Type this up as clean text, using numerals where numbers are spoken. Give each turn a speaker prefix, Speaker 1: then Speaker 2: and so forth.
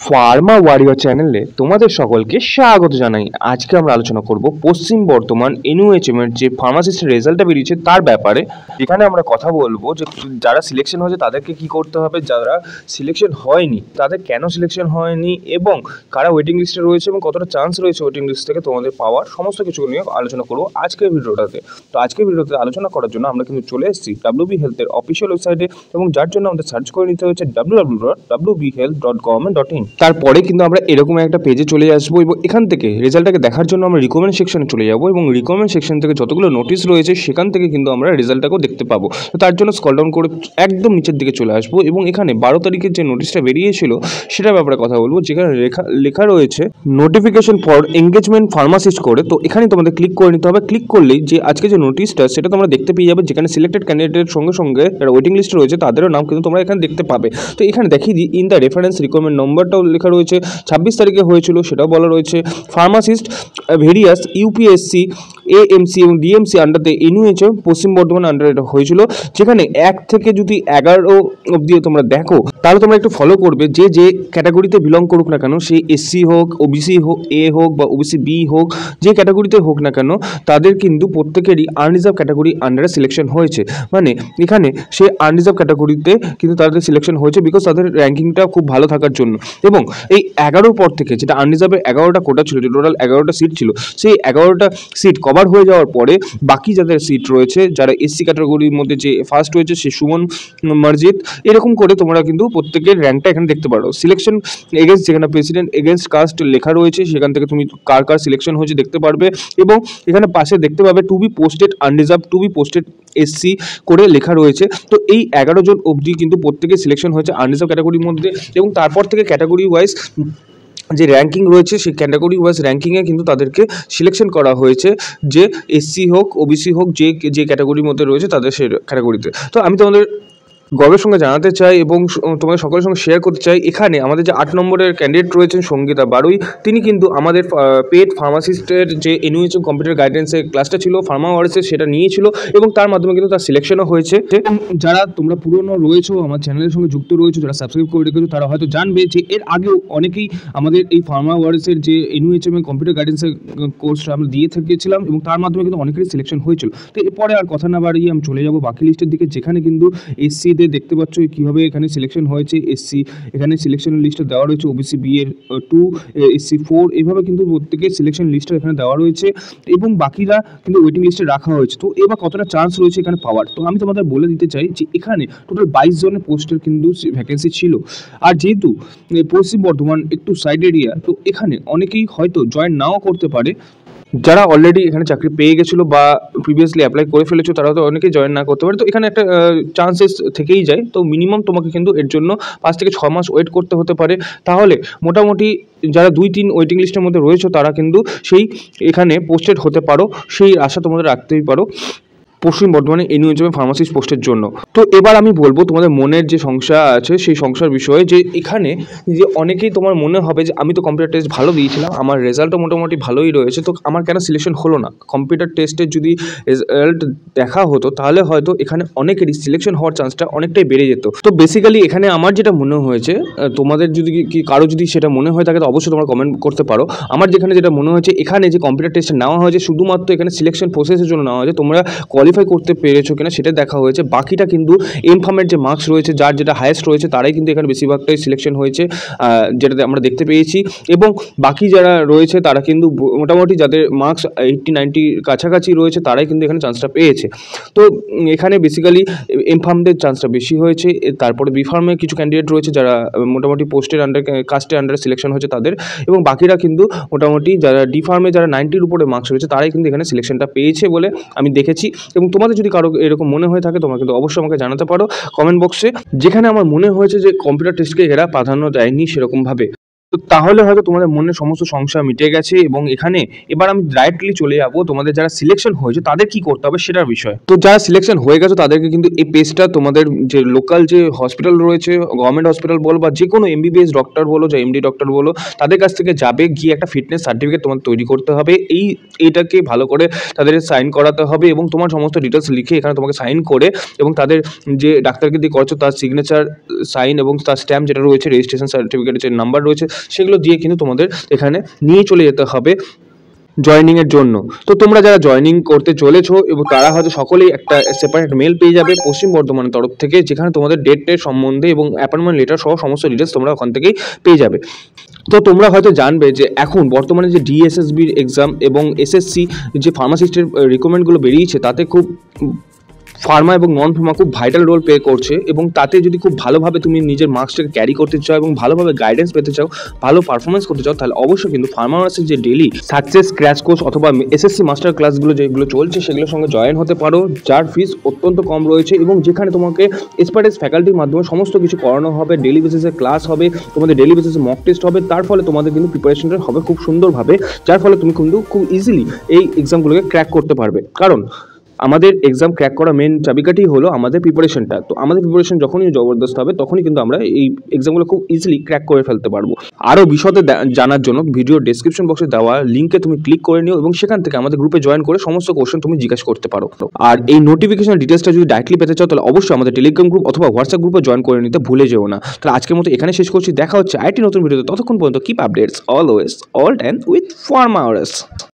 Speaker 1: Pharma warrior চ্যানেলে তোমাদের সকলকে স্বাগত জানাই। আজকে আমরা আলোচনা করব পশ্চিম বর্ধমান এনইউএচএম এর যে ফার্মাসিস্টের রেজাল্টটা বেরিয়েছে তার ব্যাপারে। এখানে আমরা কথা বলবো যে যারা সিলেকশন হয়েছে তাদেরকে কি করতে হবে, যারা সিলেকশন হয়নি তাদের কেন সিলেকশন হয়নি, এবং কারা ওয়েটিং লিস্টে রয়েছে এবং কতটা চান্স রয়েছে ওয়েটিং লিস্ট থেকে তোমাদের পাওয়ার, সমস্ত কিছু নিয়ে আলোচনা করবো আজকের ভিডিওটাতে। তো আজকের ভিডিওতে আলোচনা করার জন্য আমরা কিন্তু চলে এসেছি ডাব্লিউবি হেলথের অফিসিয়াল ওয়েবসাইটে, এবং যার জন্য আমাদের সার্চ করে নিতে হচ্ছে www.wbhealth.government.in। তারপরে কিন্তু আমরা এরকম একটা পেজে চলে আসবো এবং এখান থেকে রেজাল্টটাকে দেখার জন্য আমরা রিকমেন্ড সেকশনে চলে যাবো, এবং রিকমেন্ড সেকশন থেকে যতগুলো নোটিশ রয়েছে সেখান থেকে কিন্তু আমরা রেজাল্টটাকেও দেখতে পাবো। তো তার জন্য স্ক্রল ডাউন করে একদম নিচের দিকে চলে আসবো, এবং এখানে 12 তারিখের যে নোটিশটা বেরিয়েছিল সেটার ব্যাপারে কথা বলবো, যেখানে লেখা রয়েছে নোটিফিকেশন ফর এঙ্গেজমেন্ট ফার্মাসিস্ট করে। তো এখানে তোমাদের ক্লিক করে নিতে হবে। ক্লিক করলেই যে আজকে যে নোটিশটা সেটা তোমরা দেখতে পেয়ে যাবে, যেখানে সিলেক্টেড ক্যান্ডিডেটের সঙ্গে সঙ্গে যারা ওয়েটিং লিস্টে রয়েছে তাদেরও নাম কিন্তু তোমরা এখানে দেখতে পাবে। তো এখানে দেখিয়ে দিই, ইন দ্য রেফারেন্স রিকোয়ারমেন্ট নম্বরটাও লেখা রয়েছে, 26 তারিখে হয়েছিল সেটাও বলা রয়েছে। ফার্মাসিস্ট ভেরিয়াস ইউপিএসসি এএমসি এবং ডিএমসি আন্ডারতে এনইউএচএম পশ্চিম বর্ধমান আন্ডারে এটা হয়েছিল, যেখানে 1 থেকে যদি 11 অবধি তোমরা দেখো তাহলে তোমরা একটু ফলো করবে যে যে ক্যাটাগরিতে বিলং করুক না কেন, সে এসসি হোক, ওবিসি হোক, এ হোক বা ওবিসি বি হোক, যে ক্যাটাগরিতে হোক না কেন তাদের কিন্তু প্রত্যেকেরই আনরিজার্ভ ক্যাটাগরি আন্ডারে সিলেকশন হয়েছে। মানে এখানে সে আনরিজার্ভ ক্যাটাগরিতে কিন্তু তাদের সিলেকশন হয়েছে বিকজ তাদের র্যাঙ্কিংটা খুব ভালো থাকার জন্য। এবং এই 11 পর থেকে যেটা আনরিজার্ভের 11টা কোটা ছিল, টোটাল 11টা সিট ছিল, সেই 11টা সিট কভার হয়ে যাওয়ার পরে বাকি যাদের সিট রয়েছে, যারা এসসি ক্যাটাগরির মধ্যে যে ফার্স্ট হয়েছে সে সুমন মসজিদ, এরকম করে তোমরা কিন্তু প্রত্যেকের র্যাঙ্কটা এখানে দেখতে পারো। সিলেকশন এগেন্স্ট, যেখানে প্রেসিডেন্ট এগেন্স্ট কাস্ট লেখা রয়েছে সেখান থেকে তুমি কার কার সিলেকশন হয়েছে দেখতে পারবে, এবং এখানে পাশে দেখতে পাবে to be posted unreserve, to be posted SC করে লেখা রয়েছে। তো এই 11 জন অবধি কিন্তু প্রত্যেকে সিলেকশন হয়েছে আনরিজার্ভ ক্যাটাগরির মধ্যে, এবং তারপর থেকে ক্যাটাগরি ওয়াইজ যে র্যাঙ্কিং রয়েছে সেই ক্যাটাগরি ওয়াইজ র্যাঙ্কিংয়ে কিন্তু তাদেরকে সিলেকশন করা হয়েছে, যে এসসি হোক ওবিসি হোক, যে যে ক্যাটাগরির মধ্যে রয়েছে তাদের সেই ক্যাটাগরিতে। তো আমি তোমাদের গর্বের সঙ্গে জানাতে চাই এবং তোমাদের সকলের সঙ্গে শেয়ার করতে চাই, এখানে আমাদের যে 8 নম্বরের ক্যান্ডিডেট রয়েছেন সঙ্গীতা বারুই, তিনি কিন্তু আমাদের পেড ফার্মাসিস্টের যে এনইউএচএম কম্পিউটার গাইডেন্সের ক্লাসটা ছিল ফার্মা ওয়ার্সের, সেটা নিয়েছিল এবং তার মাধ্যমে কিন্তু তার সিলেকশনও হয়েছে। যারা তোমরা পুরনো রয়েছো, আমার চ্যানেলের সঙ্গে যুক্ত রয়েছো, যারা সাবস্ক্রাইব করে রেখেছো, তারা হয়তো জানবে যে এর আগেও অনেকেই আমাদের এই ফার্মা ওয়ার্সের যে এনইউএচএম কম্পিউটার গাইডেন্সের কোর্সটা আমরা দিয়ে থেকেছিলাম, এবং তার মাধ্যমে কিন্তু অনেকেরই সিলেকশন হয়েছিল। তো এরপরে আর কথা না বাড়িয়ে আমি চলে যাবো বাকি লিস্টের দিকে, যেখানে কিন্তু এসসি দেখতে পাচ্ছ কীভাবে এখানে সিলেকশন হয়েছে। এসসি এখানে সিলেকশন লিস্টে দেওয়া রয়েছে, ওবিসি বি এর 2, এসসি 4, এইভাবে কিন্তু প্রত্যেকের সিলেকশন লিস্টটা এখানে দেওয়া রয়েছে, এবং বাকিরা কিন্তু ওয়েটিং লিস্টে রাখা হয়েছে। তো এবার কতটা চান্স রয়েছে এখানে পাওয়ার, তো আমি তোমাদের বলে দিতে চাই যে এখানে টোটাল 22 জনের পোস্টের কিন্তু ভ্যাকেন্সি ছিল। আর যেহেতু পশ্চিম বর্ধমান একটু সাইড এরিয়া, তো এখানে অনেকেই হয়তো জয়েন নাও করতে পারে। যারা অলরেডি এখানে চাকরি পেয়ে গেছিলো বা প্রিভিয়াসলি অ্যাপ্লাই করে ফেলেছো তারা তো অনেকেই জয়েন না করতে পারে। তো এখানে একটা চান্সেস থেকেই যায়। তো মিনিমাম তোমাকে কিন্তু এর জন্য 5 থেকে 6 মাস ওয়েট করতে হতে পারে। তাহলে মোটামুটি যারা 2-3 ওয়েটিং লিস্টের মধ্যে রয়েছে তারা কিন্তু সেই এখানে পোস্টেড হতে পারো, সেই আশা তোমাদের রাখতেই পারো পশ্চিম বর্ধমানে এনইউএচএম ফার্মাসিস্ট পোস্টের জন্য। তো এবার আমি বলবো তোমাদের মনের যে সংশয় আছে সেই সংশয়ের বিষয়ে, যে এখানে যে অনেকেই তোমার মনে হবে যে আমি তো কম্পিউটার টেস্ট ভালো দিয়েছিলাম, আমার রেজাল্টও মোটামুটি ভালোই রয়েছে, তো আমার কেন সিলেকশন হলো না। কম্পিউটার টেস্টের যদি রেজাল্ট দেখা হতো তাহলে হয়তো এখানে অনেকেরই সিলেকশন হওয়ার চান্সটা অনেকটাই বেড়ে যেত। তো বেসিক্যালি এখানে আমার যেটা মনে হয়েছে, তোমাদের যদি কারো যদি সেটা মনে হয়ে থাকে তো অবশ্যই তোমরা কমেন্ট করতে পারো। আমার যেখানে যেটা মনে হয়েছে, এখানে যে কম্পিউটার টেস্টে নেওয়া হয়েছে শুধুমাত্র এখানে সিলেকশন প্রসেসের জন্য নেওয়া হয়েছে, তোমরা কোয়ালিফাই করতে পেরেছো কিনা সেটা দেখা হয়েছে। বাকিটা কিন্তু এমফার্মের যে মার্কস রয়েছে, যার যেটা হায়েস্ট রয়েছে তারাই কিন্তু এখানে বেশিরভাগটাই সিলেকশন হয়েছে, যেটাতে আমরা দেখতে পেয়েছি। এবং বাকি যারা রয়েছে তারা কিন্তু মোটামুটি যাদের মার্কস 80-90 কাছাকাছি রয়েছে তারাই কিন্তু এখানে চান্সটা পেয়েছে। তো এখানে বেসিক্যালি এমফার্মদের চান্সটা বেশি হয়েছে। তারপরে বিফার্মে কিছু ক্যান্ডিডেট রয়েছে যারা মোটামুটি পোস্টের আন্ডার কাস্টের আন্ডারে সিলেকশন হয়েছে তাদের, এবং বাকিরা কিন্তু মোটামুটি যারা ডিফার্মে যারা 90-র উপরে মার্কস রয়েছে তারাই কিন্তু এখানে সিলেকশনটা পেয়েছে বলে আমি দেখেছি। এবং তোমাদের যদি কারো এরকম মনে হয়ে থাকে তোমরা কিন্তু অবশ্যই আমাকে জানাতে পারো কমেন্ট বক্সে, যেখানে আমার মনে হয়েছে যে কম্পিউটার টেস্টকে এরা প্রাধান্য দেয়নি সেরকমভাবে। তো তাহলে হয়তো তোমাদের মনের সমস্ত সংশয় মিটে গেছে, এবং এখানে এবার আমি ডাইরেক্টলি চলে যাবো তোমাদের যারা সিলেকশন হয়েছে তাদের কি করতে হবে সেটার বিষয়ে। তো যারা সিলেকশন হয়ে গেছে তাদেরকে কিন্তু এই পেজটা তোমাদের যে লোকাল যে হসপিটাল রয়েছে, গভর্নমেন্ট হসপিটাল বলো বা যে কোনো এমবিবিএস ডক্টর বলো, যে এমডি ডক্টর বলো, তাদের কাছ থেকে যাবে, গিয়ে একটা ফিটনেস সার্টিফিকেট তোমার তৈরি করতে হবে। এইটাকে ভালো করে তাদের সাইন করাতে হবে, এবং তোমার সমস্ত ডিটেলস লিখে এখানে তোমাকে সাইন করে, এবং তাদের যে ডাক্তারকে দিয়ে করছো তার সিগনেচার সাইন এবং তার স্ট্যাম্প যেটা রয়েছে, রেজিস্ট্রেশন সার্টিফিকেটের যে নাম্বার রয়েছে সেগুলো দিয়ে কিন্তু তোমাদের এখানে নিয়ে চলে যেতে হবে জয়েনিংয়ের জন্য। তো তোমরা যারা জয়েনিং করতে চলেছো এবং তারা হয়তো সকলেই একটা সেপারেট মেল পেয়ে যাবে পশ্চিম বর্ধমানের তরফ থেকে, যেখানে তোমাদের ডেটের সম্বন্ধে এবং অ্যাপয়েন্টমেন্ট লেটার সহ সমস্ত ডিটেলস তোমরা ওখান থেকেই পেয়ে যাবে। তো তোমরা হয়তো জানবে যে এখন বর্তমানে যে ডিএসএসবির এক্সাম এবং এসএসসি যে ফার্মাসিস্টের রিকমেন্ডগুলো বেরিয়েছে তাতে খুব ফার্মা এবং নন ফার্মা খুব ভাইটাল রোল প্লে করছে, এবং তাতে যদি খুব ভালোভাবে তুমি নিজের মার্কসটাকে ক্যারি করতে চাও এবং ভালোভাবে গাইডেন্স পেতে চাও, ভালো পারফরমেন্স করতে চাও, তাহলে অবশ্যই কিন্তু ফার্মাসির যে ডেলি সাকসেস ক্র্যাশ কোর্স অথবা এসএসসি মাস্টার ক্লাসগুলো যেগুলো চলছে সেগুলোর সঙ্গে জয়েন হতে পারো, যার ফিস অত্যন্ত কম রয়েছে এবং যেখানে তোমাকে এক্সপার্টাইজ ফ্যাকাল্টির মাধ্যমে সমস্ত কিছু করানো হবে, ডেলি বেসিসে ক্লাস হবে, তোমাদের ডেলি বেসিসে মক টেস্ট হবে, তার ফলে তোমাদের কিন্তু প্রিপারেশনটা হবে খুব সুন্দরভাবে, যার ফলে তুমি কিন্তু খুব ইজিলি এই এক্সামগুলোকে ক্র্যাক করতে পারবে। কারণ আমাদের এক্সাম ক্র্যাক করা মেন চাবিকাঠি হলো আমাদের প্রিপারেশনটা। তো আমাদের প্রিপারেশন যখনই জবরদস্ত হবে তখনই কিন্তু আমরা এই এক্সামগুলো খুব ইজিলি ক্র্যাক করে ফেলতে পারবো। আরও বিশদে জানার জন্য ভিডিও ডেসক্রিপশন বক্সে দেওয়া লিঙ্কে তুমি ক্লিক করে নিও এবং সেখান থেকে আমাদের গ্রুপে জয়েন করে সমস্ত কোশ্চেন তুমি জিজ্ঞাসা করতে পারো। আর এই নোটিফিকেশন ডিটেলসটা যদি ডাইরেক্টলি পেতে চাও তাহলে অবশ্যই আমাদের টেলিগ্রাম গ্রুপ অথবা হোয়াটসঅ্যাপ গ্রুপে জয়েন করে নিতে ভুলে যেও না। তাহলে আজকের মতো এখানে শেষ করছি, দেখা হচ্ছে আইটি নতুন ভিডিওতে, ততক্ষণ পর্যন্ত keep updates always all time with farmers.